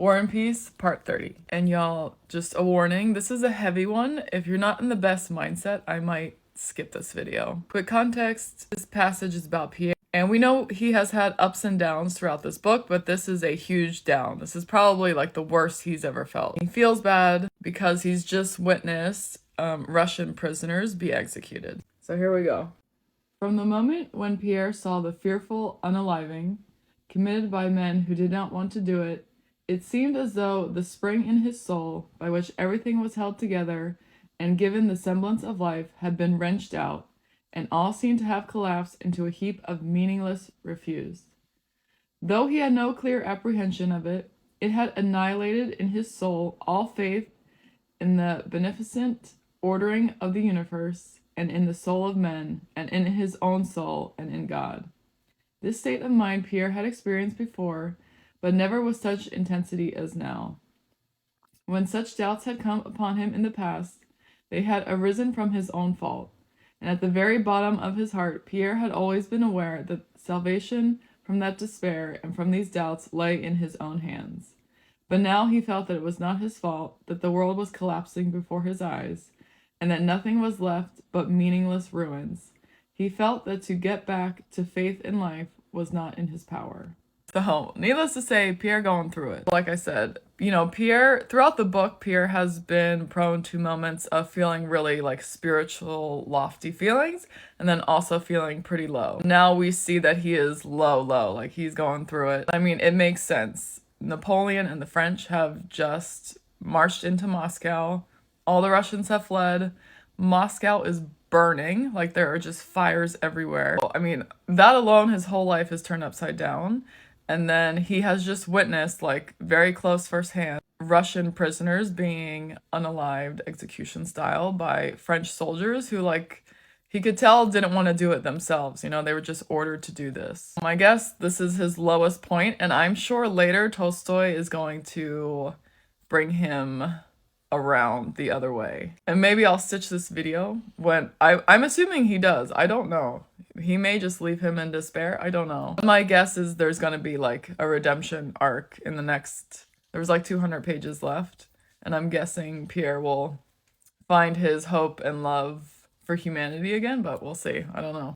War and Peace, Part 30. And y'all, just a warning, this is a heavy one. If you're not in the best mindset, I might skip this video. Quick context, this passage is about Pierre. And we know he has had ups and downs throughout this book, but this is a huge down. This is probably like the worst he's ever felt. He feels bad because he's just witnessed Russian prisoners be executed. So here we go. From the moment when Pierre saw the fearful unaliving committed by men who did not want to do it, it seemed as though the spring in his soul, by which everything was held together and given the semblance of life, had been wrenched out, and all seemed to have collapsed into a heap of meaningless refuse. Though he had no clear apprehension of it, it had annihilated in his soul all faith in the beneficent ordering of the universe, and in the soul of men, and in his own soul, and in God. This state of mind Pierre had experienced before, but never with such intensity as now. When such doubts had come upon him in the past, they had arisen from his own fault, and at the very bottom of his heart Pierre had always been aware that salvation from that despair and from these doubts lay in his own hands. But now he felt that it was not his fault, that the world was collapsing before his eyes, and that nothing was left but meaningless ruins. He felt that to get back to faith in life was not in his power. So, needless to say, Pierre going through it. Like I said, Pierre, throughout the book, Pierre has been prone to moments of feeling really like spiritual, lofty feelings, and then also feeling pretty low. Now we see that he is low, like he's going through it. I mean, it makes sense. Napoleon and the French have just marched into Moscow. All the Russians have fled. Moscow is burning. Like, there are just fires everywhere. I mean, that alone, his whole life is turned upside down. And then he has just witnessed, like, very close firsthand, Russian prisoners being unalived execution style by French soldiers who, like, he could tell didn't want to do it themselves. They were just ordered to do this. I guess this is his lowest point, and I'm sure later Tolstoy is going to bring him around the other way. And maybe I'll stitch this video when I'm assuming he does. I don't know. He may just leave him in despair. I don't know. My guess is there's gonna be like a redemption arc in the next, there's like 200 pages left, and I'm guessing Pierre will find his hope and love for humanity again, but we'll see. I don't know.